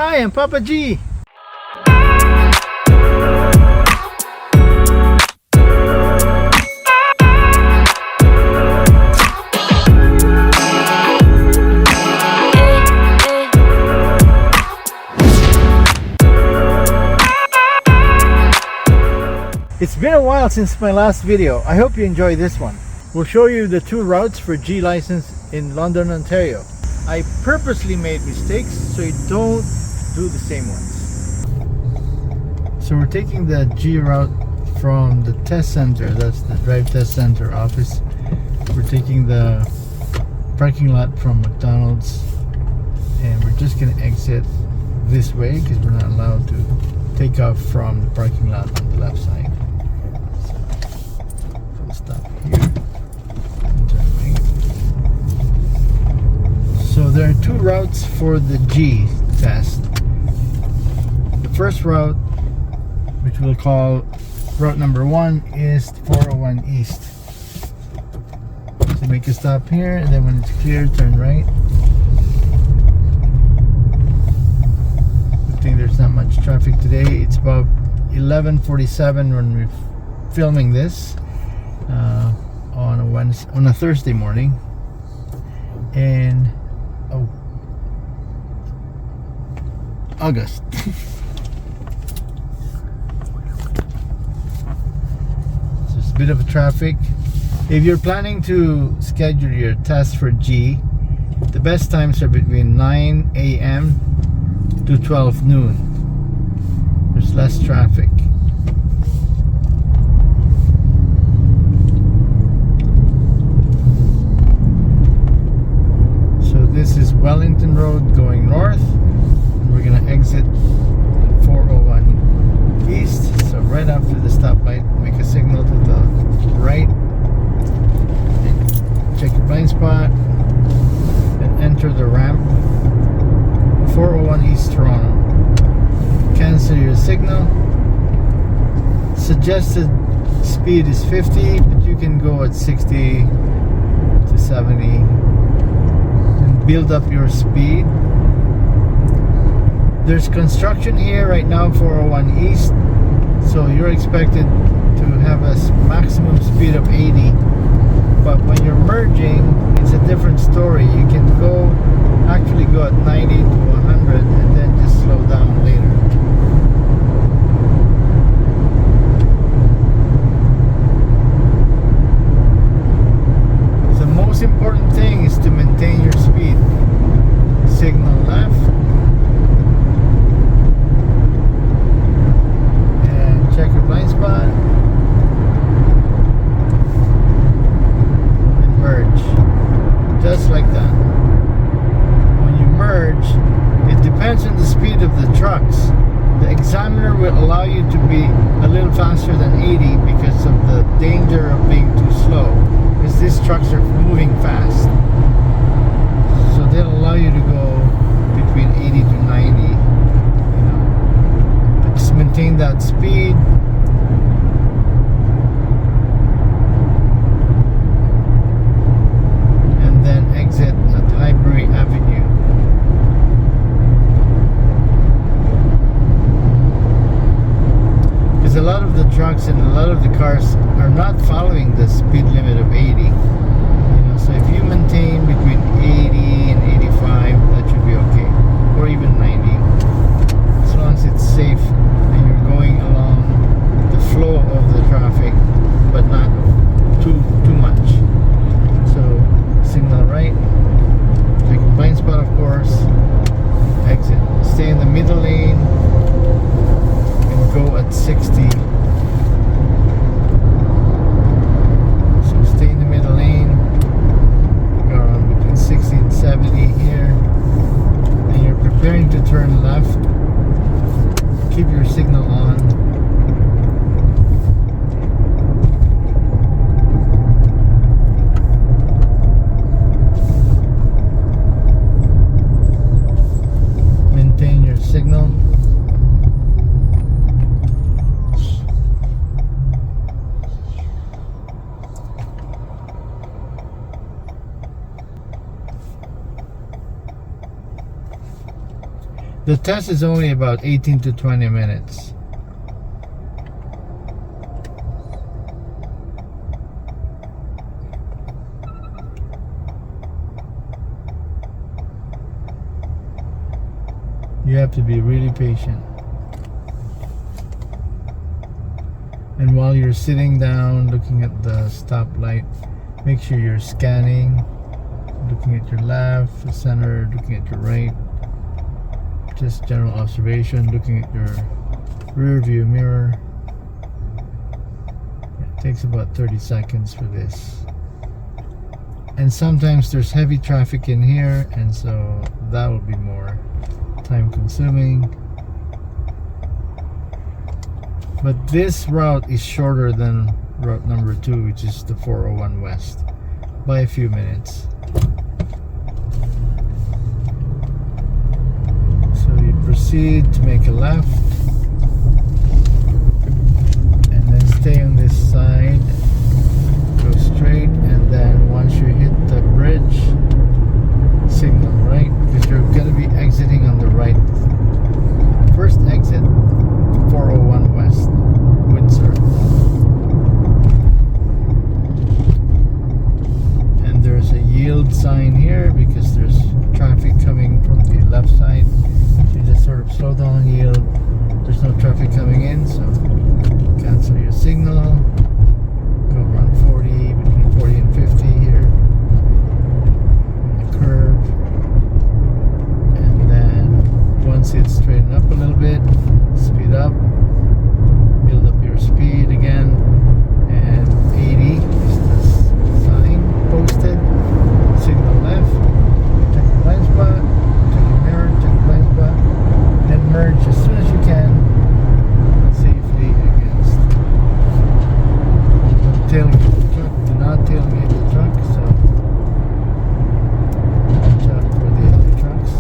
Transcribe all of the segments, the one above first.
Hi, I'm Papa G. It's been a while since my last video. I hope you enjoy this one. We'll show you the two routes for G license in London, Ontario. I purposely made mistakes so you don't do the same ones. So we're taking the G route from the test center, that's the drive test center office. We're taking the parking lot from McDonald's and we're just going to exit this way because we're not allowed to take off from the parking lot on the left side. So we'll stop here. So there are two routes for the G test. The first route, which we'll call route number 1, is 401 East. So make a stop here, and then when it's clear, turn right. Good thing there's not much traffic today. It's about 11:47 when we're filming this on a Thursday morning, and August. So it's a bit of a traffic. If you're planning to schedule your test for G, the best times are between 9 a.m. to 12 noon. There's less traffic. So this is Wellington Road going north. We're going to exit 401 East. So right after the stoplight, make a signal to the right. And check your blind spot. And enter the ramp. 401 East Toronto. Cancel your signal. Suggested speed is 50, but you can go at 60 to 70. And build up your speed. There's construction here right now, 401 East, so you're expected to have a maximum speed of 80, but when you're merging, it's a different story. You can actually go at 90 to 100 and then just slow down later. The most important thing is to maintain your speed. Signal left. Check your blind spot and merge, just like that. When you merge, it depends on the speed of the trucks. The examiner will allow you to be a little faster than 80 because of the danger of being too slow, because these trucks are moving fast. So they'll allow you to go between 80 to 90. Just maintain that speed. And then exit at Highbury Avenue. Because a lot of the trucks and a lot of the cars are not following the speed limit of 80. So if you maintain between 80 and 85, that should be okay. Or even 90. As long as it's safe and you're going along the flow of the traffic, but not too much. So signal right, take a blind spot, of course, exit, stay in the middle lane and go at 60. So stay in the middle lane, go around between 60 and 70 here, and you're preparing to turn left. Keep your signal on. Maintain your signal. The test is only about 18 to 20 minutes. You have to be really patient. And while you're sitting down looking at the stoplight, make sure you're scanning, looking at your left, the center, looking at your right. Just general observation, looking at your rear view mirror. It takes about 30 seconds for this. And sometimes there's heavy traffic in here, and so that will be more time consuming. But this route is shorter than route number 2, which is the 401 West, by a few minutes. So you proceed to make a left and then stay on this side, go straight, and then once you hit the bridge, signal right, because you're going to be exiting on the right. First exit, 401 West, Windsor. And there's a yield sign here because there's traffic coming from the left side. So you just sort of slow down, yield. There's no traffic coming in, so cancel your signal. Go around 40, between 40 and 50 here. On the curve. And then once it's straightened up a little bit, speed up. Build up your speed again, and 80 is the sign posted. Signal left, check your blind spot, check your mirror, check your blind spot, then merge as soon as you can safely against. Don't tailgate the truck, do not tailgate the truck, so watch out for the other trucks.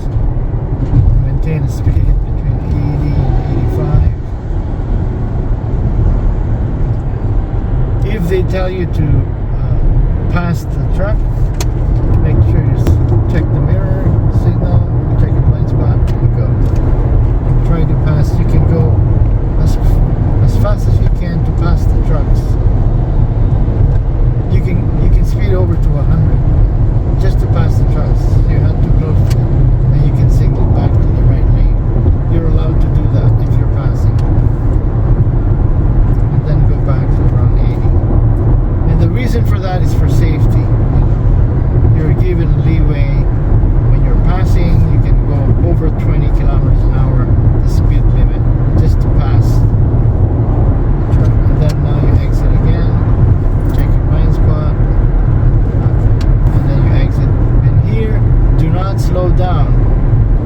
Maintain a speed between 80 and 85. If they tell you to pass the truck, make sure you check the mirror, signal, check your blind spot, and go. And try to pass. You can go as fast as you can to pass the trucks. You can speed over to 100 just to pass the trucks. You're not too close to them, and you can signal back to the right lane. You're allowed to do that if you're passing. And then go back to around 80. And the reason for that is for safety. You're given leeway. When you're passing, you can go over 20 kilometers an hour, the speed limit, just to pass. And then now you exit again, check your blind spot, and then you exit. And here, do not slow down.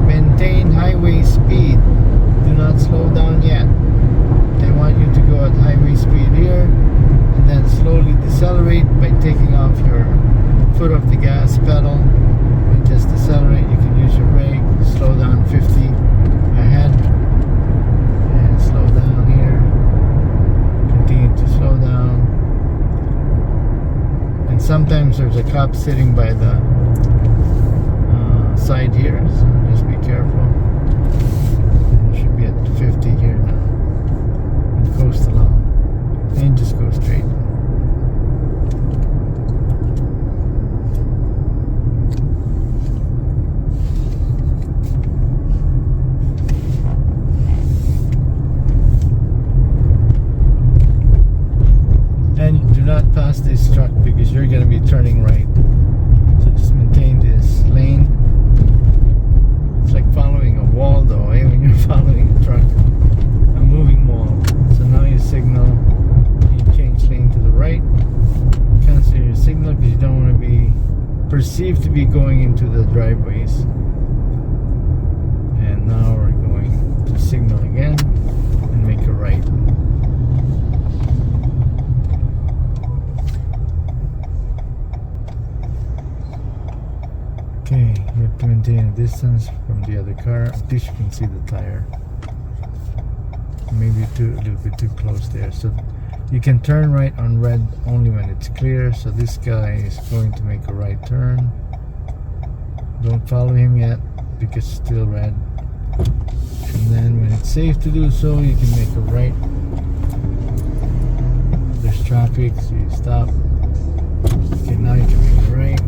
Maintain highway speed. Do not slow down yet. They want you to go at highway speed here, and then slowly decelerate by taking off your foot off the gas pedal and just decelerate. You can use your brake, slow down 50 ahead, and slow down here. Continue to slow down. And sometimes there's a cop sitting by the side here, so just be careful. And you should be at 50 here now. And coast along. And just go straight. And do not pass this truck because you're going to be turning right. So just maintain this lane. It's like following a wall though, eh? When you're following a truck, a moving wall. So now you signal, you change lane to the right, cancel your signal because you don't want to be perceived to be going into the driveways. And now we're going to signal again and make a right. Okay, you have to maintain a distance from the other car. At least you can see the tire. Maybe a little bit too close there. So you can turn right on red only when it's clear. So this guy is going to make a right turn. Don't follow him yet because it's still red. safe to do so, you can make a right. There's traffic, so you stop. Okay, now you can make a right.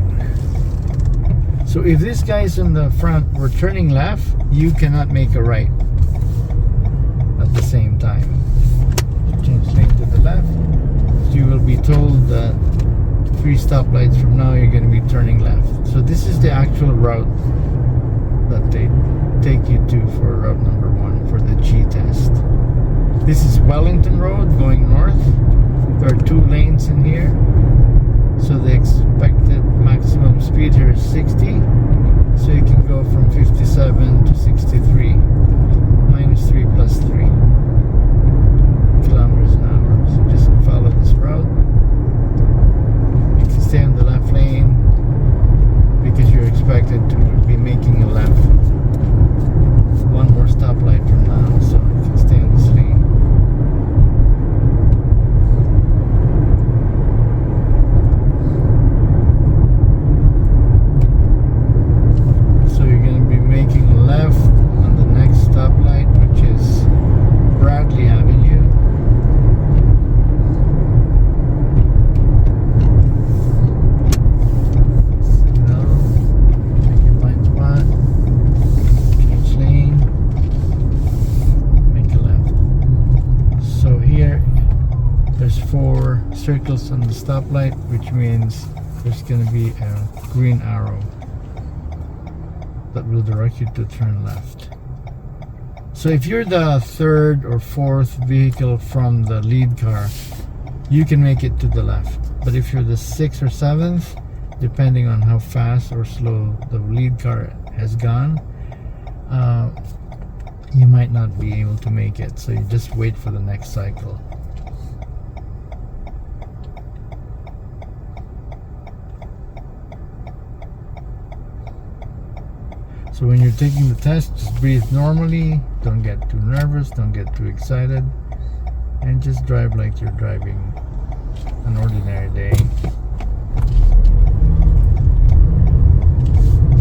So if this guy's in the front, we're turning left, you cannot make a right at the same time. Change lane to the left. So you will be told that 3 stoplights from now you're going to be turning left. So this is the actual route that they take you to for route number 1 for the G test. This is Wellington Road going north. There are 2 lanes in here. So the expected maximum speed here is 60. So you can go from 57 to 63. Minus 3 plus 3 kilometers an hour. So just follow this route. You can stay on the left lane because you're expected to be making a left. 1 more stoplight from now, so you can stay on this lane. So you're going to be making a left on the next stoplight, which is Bradley Avenue. There's 4 circles on the stoplight, which means there's going to be a green arrow that will direct you to turn left. So if you're the 3rd or 4th vehicle from the lead car, you can make it to the left. But if you're the 6th or 7th, depending on how fast or slow the lead car has gone, you might not be able to make it. So you just wait for the next cycle. So when you're taking the test, just breathe normally, don't get too nervous, don't get too excited, and just drive like you're driving an ordinary day.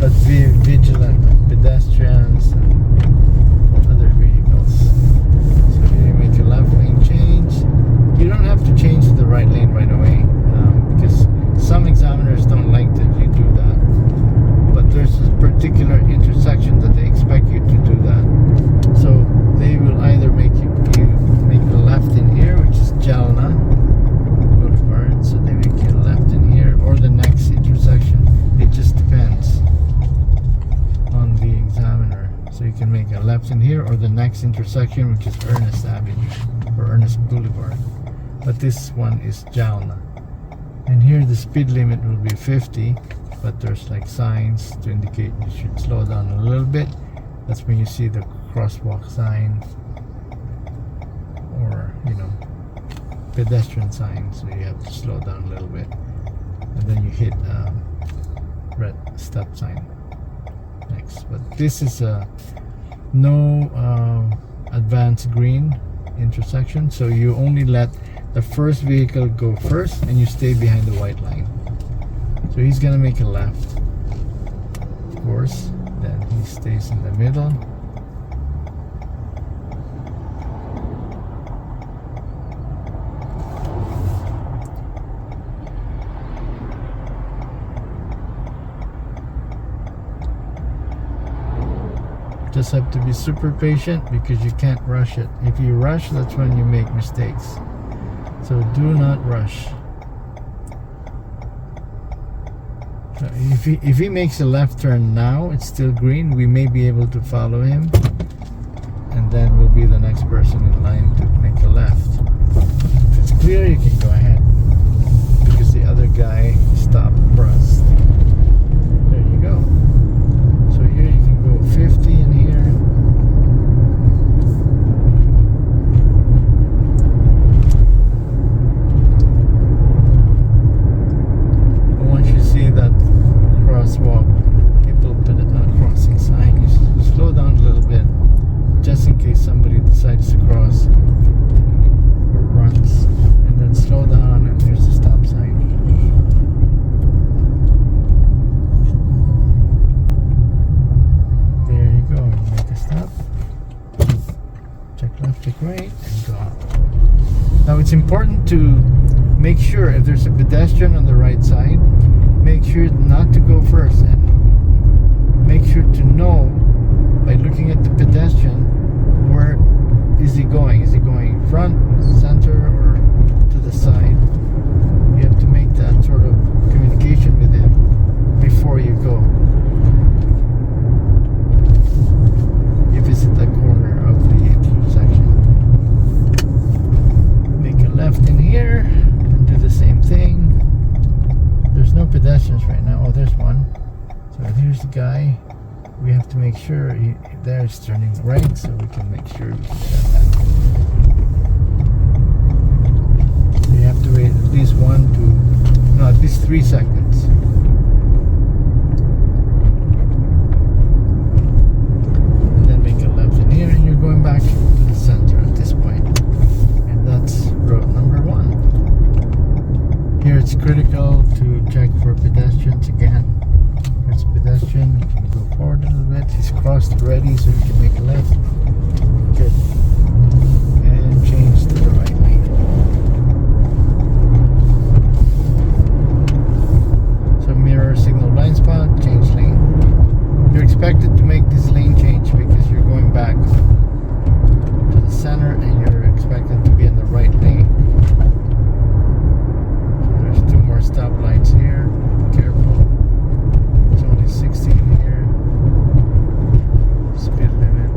But be vigilant of pedestrians and other vehicles. So you make a left lane change. You don't have to change to the right lane right away, because some examiners don't like that you do that. But there's a particular intersection that they expect you to do that. So they will either make you make a left in here, which is Jalna Boulevard. So they make you a left in here, or the next intersection. It just depends on the examiner. So you can make a left in here, or the next intersection, which is Ernest Avenue or Ernest Boulevard. But this one is Jalna. And here the speed limit will be 50. But there's like signs to indicate you should slow down a little bit. That's when you see the crosswalk sign, or pedestrian sign, so you have to slow down a little bit, and then you hit red stop sign next. But this is a no advanced green intersection, so you only let the first vehicle go first and you stay behind the white line. So he's gonna make a left, of course, then he stays in the middle. Just have to be super patient because you can't rush it. If you rush, that's when you make mistakes. So do not rush. If he makes a left turn now, it's still green, we may be able to follow him, and then we'll be the next person in line to make a left. If it's clear, you can go ahead because the other guy stopped for us. There you go. So here you can go 50 in here. Crosswalk, people crossing sign, you slow down a little bit just in case somebody decides to cross or runs, and then slow down, and there's a stop sign. take right and go. Now it's important to make sure if there's a pedestrian on the right side, make sure not to go first, and make sure to know by looking at the pedestrian, where is he going? Is he going front, center, or to the side? You have to make that sort of communication with him before you go. You visit that corner of the intersection. Make a left in here and do the same thing. There's no pedestrians right now. Oh, there's one. So here's the guy. We have to make sure there's turning right, so we can make sure we can turn that. So you have to wait at least at least 3 seconds. And then make a left in here, and you're going back to the center at this point. And that's road number 1. Here it's critical to check for pedestrians again. There's a pedestrian, you can go forward a little bit. He's crossed already, so you can make a left. Good. And change to the right lane. So mirror signal blind spot, change lane. You're expected to make this lane change because you're going back to the center and you're expected to be in the right lane. So there's 2 more stoplights here. Be careful. 16 here. Speed limit.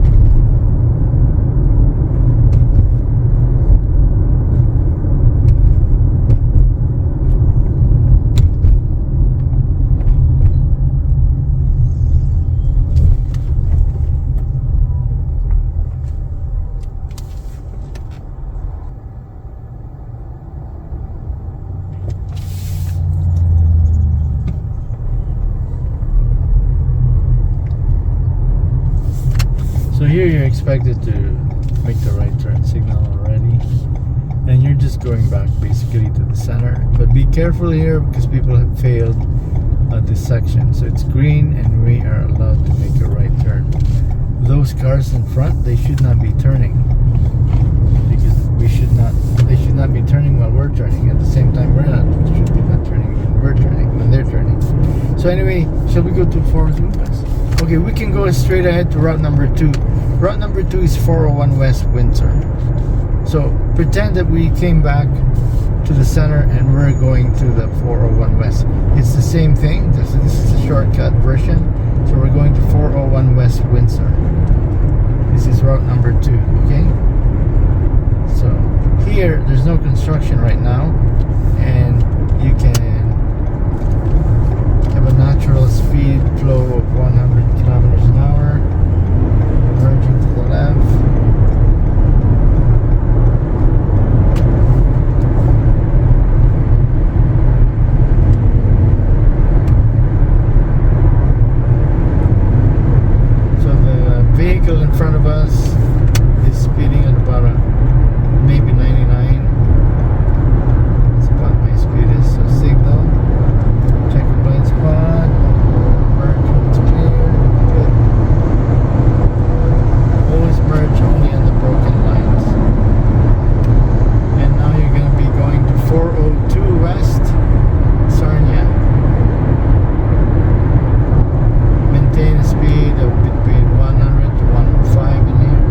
So here you're expected to make the right turn signal already, and you're just going back basically to the center. But be careful here because people have failed at this section. So it's green and we are allowed to make a right turn. Those cars in front, they should not be turning, because they should not be turning while we're turning. At the same time, we should be not turning when they're turning. So anyway, shall we go to Forest West? Okay, we can go straight ahead to route number 2. Route number 2 is 401 West Windsor. So pretend that we came back to the center and we're going to the 401 West. It's the same thing. This is a shortcut version. So we're going to 401 West Windsor. This is route number 2, okay? So here, there's no construction right now, and you can have a natural speed flow of 100 kilometers an hour, merging to the left. So the vehicle in front of us is speeding at about maybe 99. That's about my speed is. So signal, check your blind spot, merge when it's clear. Good. Always merge only on the broken lines. And now you're going to be going to 402 West Sarnia. Maintain a speed of between 100 to 105 in here.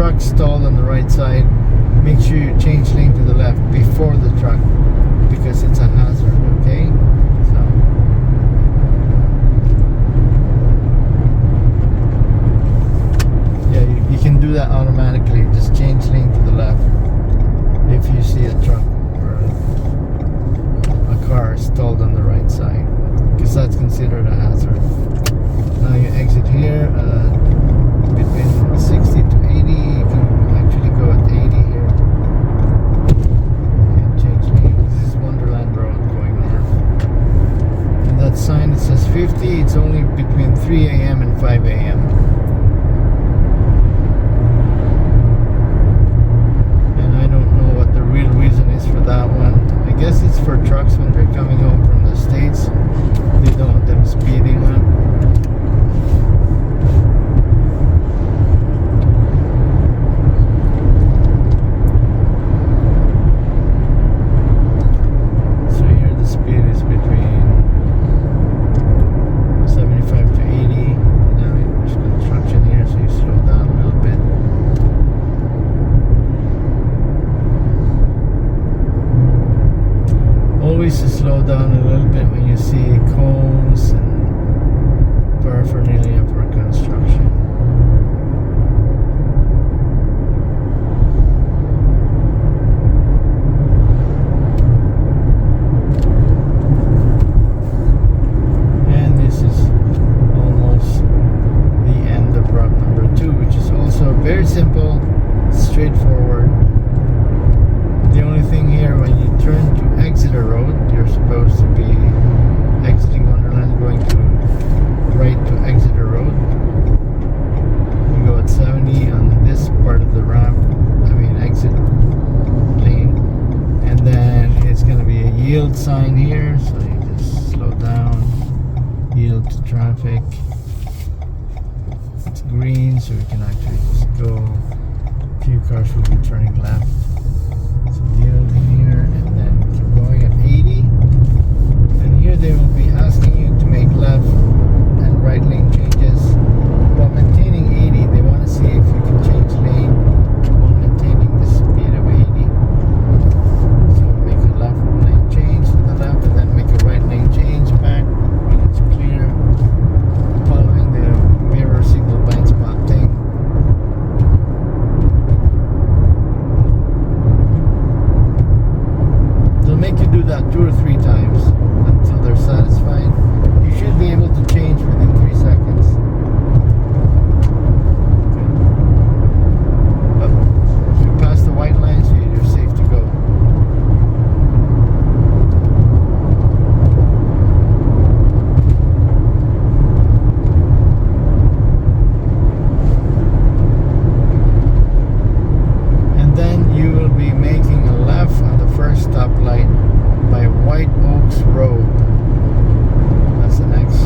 truck stalled on the right side, make sure you change lane to the left before the truck, because it's a hazard, okay? So yeah, you can do that automatically. Just change lane to the left if you see a truck or a car stalled on the right side, because that's considered a hazard. Now you exit here between 60 to 80. You can actually go at 80 here and change lane. This is Wonderland Road going north, and that sign that says 50, it's only between 3 a.m. and 5 a.m. and I don't know what the real reason is for that one. I guess it's for trucks when they're coming home from the States. They don't want them speeding up. Always to slow down a little bit when you see cones and paraphernalia for construction. And this is almost the end of route number 2, which is also very simple, straightforward. The only thing here, when you turn to exit a road, you're supposed to be exiting Wonderland, going to right to exit a road. You go at 70 on this part of the ramp, exit lane, and then it's going to be a yield sign here, so you just slow down, yield to traffic. It's green, so we can actually just go. A few cars will be turning left. Yield in here, and then keep going at 80, and here they will be asking you to make left and right lane changes while maintaining 80. They want to see if you can change lane while maintaining the speed of 80. So make a left lane change to the left, and then make a right lane change back when it's clear, following the mirror signal blind spot thing. Make you do that 2 or 3 times until they're satisfied. You should be able to change within 3 seconds. Okay. You pass the white line, so you're safe to go. And then you will be making a left on the first stoplight by White Oaks Road. That's the next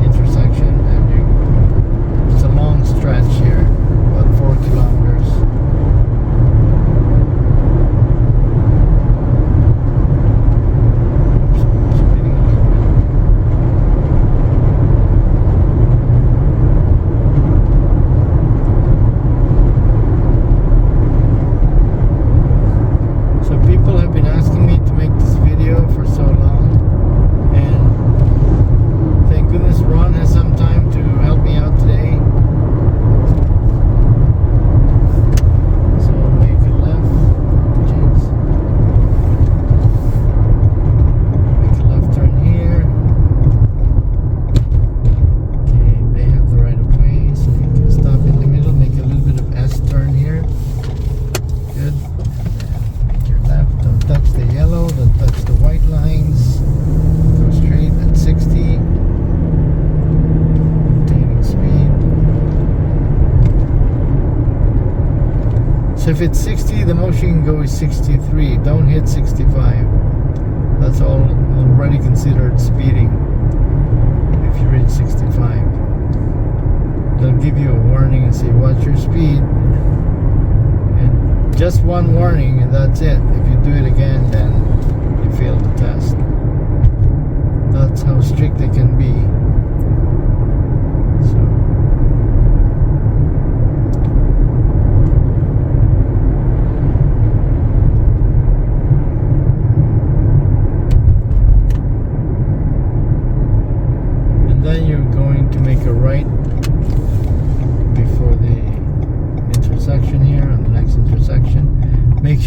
intersection, and it's a long stretch here, about 4 kilometers. People have been asking me to make this video for so long, and thank goodness Ron has some time to help me out today. So make a left, jeez. Make a left turn here. Okay, they have the right of way, so you can stop in the middle, make a little bit of S turn here. Good. Don't touch the yellow, don't touch the white lines. Go straight at 60. Maintaining speed. So if it's 60, the most you can go is 63. Don't hit 65. That's already considered speeding if you reach 65. They'll give you a warning and say, watch your speed. Just one warning, and that's it. If you do it again, then you fail the test. That's how strict they can be. So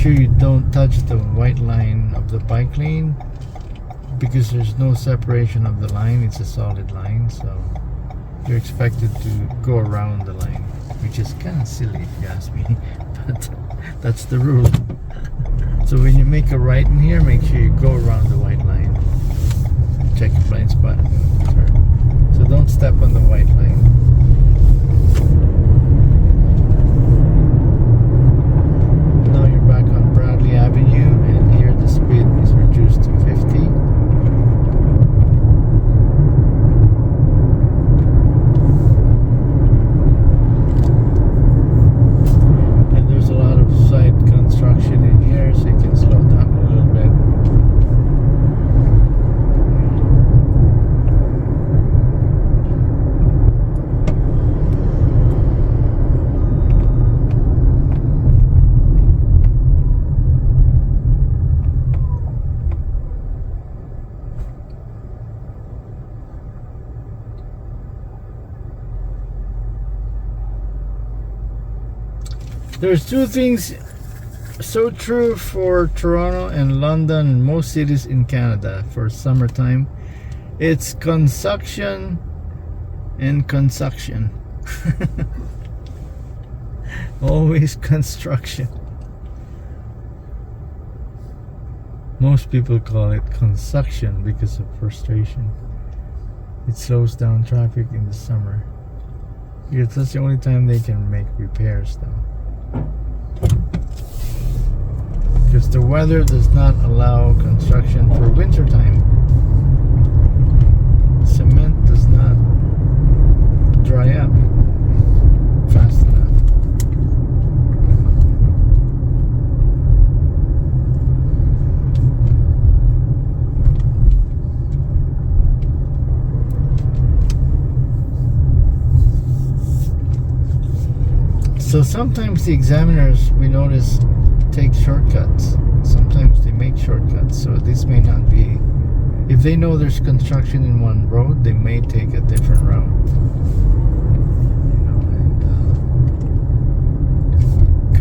sure you don't touch the white line of the bike lane, because there's no separation of the line. It's a solid line, so you're expected to go around the line, which is kind of silly if you ask me, but that's the rule. So when you make a right in here, make sure you go around the white line. Check your blind spot. So don't step on the white line. Now you're back on Bradley Avenue, and here the speed is reduced to 50. And there's a lot of side construction in here, so you can slow down a little bit. There's two things so true for Toronto and London and most cities in Canada for summertime. It's construction and construction. Always construction. Most people call it construction because of frustration. It slows down traffic in the summer, because that's the only time they can make repairs though. Because the weather does not allow construction for winter time. Cement does not dry up fast enough. So sometimes the examiners, we notice, take shortcuts. Sometimes they make shortcuts, so this may not be, if they know there's construction in one road, they may take a different route, you know, and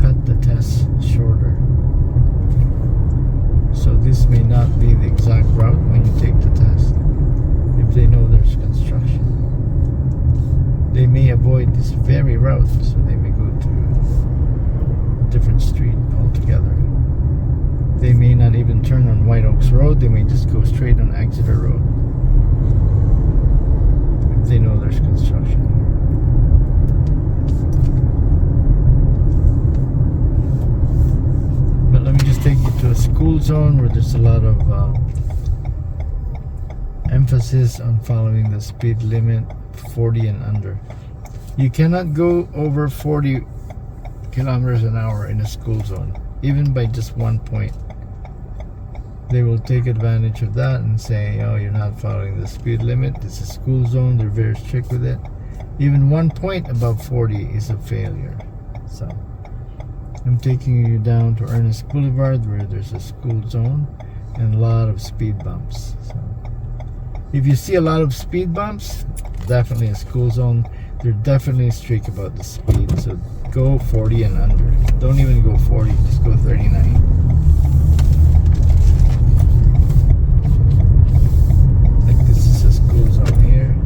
cut the test shorter. So this may not be the exact route when you take the test. If they know there's construction, they may avoid this very route, so they may go to a different street altogether. They may not even turn on White Oaks Road, they may just go straight on Exeter Road if they know there's construction. But let me just take you to a school zone where there's a lot of emphasis on following the speed limit, 40 and under. You cannot go over 40 kilometers an hour in a school zone, even by just 1 point. They will take advantage of that and say, oh, you're not following the speed limit, this is school zone. They're very strict with it. Even 1 point above 40 is a failure. So I'm taking you down to Ernest Boulevard, where there's a school zone and a lot of speed bumps. So if you see a lot of speed bumps, definitely a school zone. They're definitely strict about the speed, so go 40 and under. Don't even go 40, just go 39. Like this is a school zone here,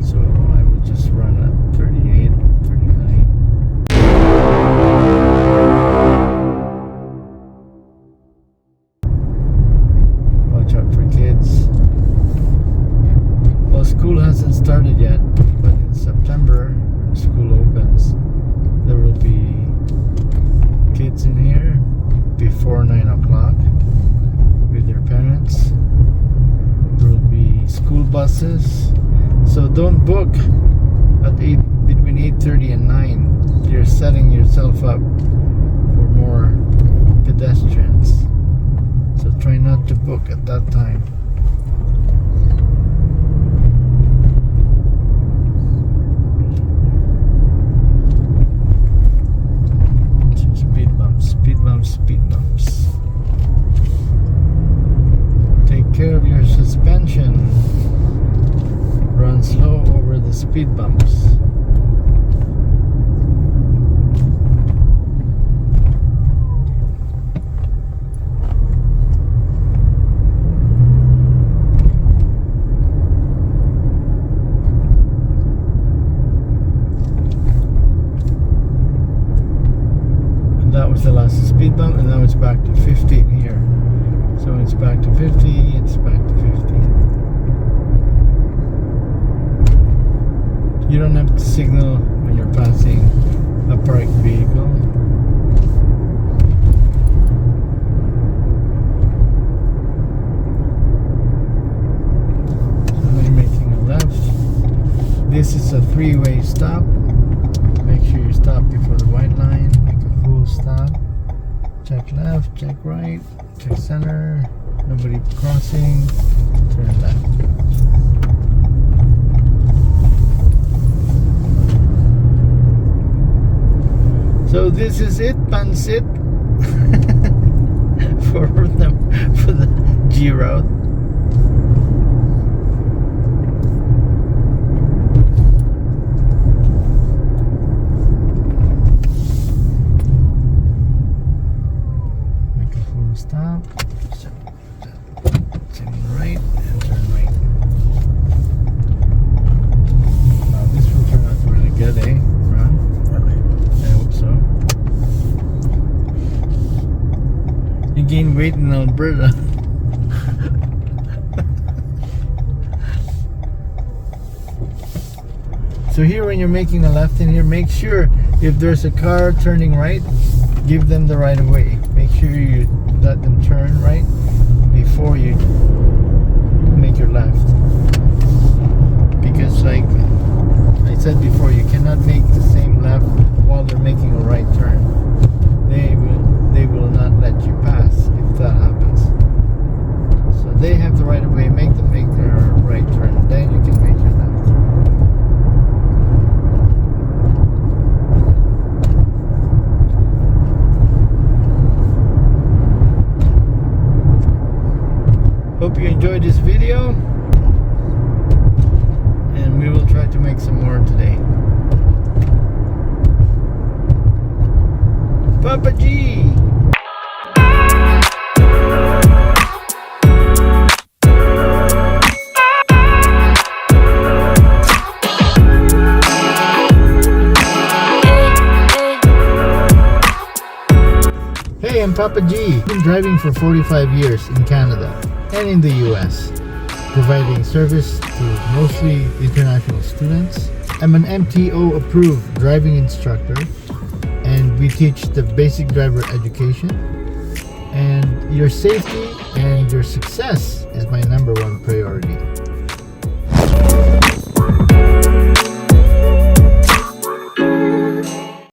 so I will just run at 38, 39. Watch out for kids. Well, school hasn't started yet, but in September, when school opens, there will be kids in here before 9 o'clock with their parents. There will be school buses, so don't book at between 8:30 and 9. You're setting yourself up for more pedestrians, so try not to book at that time. Speed bumps. Take care of your suspension. Run slow over the speed bumps. back to 15 here. So it's back to 50, it's back to 50. You don't have to signal when you're passing a parked vehicle. So when you're making a left, this is a three-way stop. Make sure you stop before the white line. Make a full stop. Check left, check right, check center. Nobody crossing. Turn left. So this is it, Pansit, for the G route. Make a full stop. Turn right and turn right. Wow, this will turn out really good, eh, Ron? I hope so. You gain weight in Alberta. So here, when you're making a left in here, make sure if there's a car turning right, give them the right of way. Make sure you let them turn right before you make your left. Because like I said before, you cannot make the same left while they're making a right turn. They will not let you pass if that happens. So they have the right of way. Make them make their right turn, then you can make your left. Hope you enjoyed this video, and we will try to make some more today. Papa G! Hey, I'm Papa G. I've been driving for 45 years in Canada and in the US, providing service to mostly international students. I'm an MTO approved driving instructor, and we teach the basic driver education. And your safety and your success is my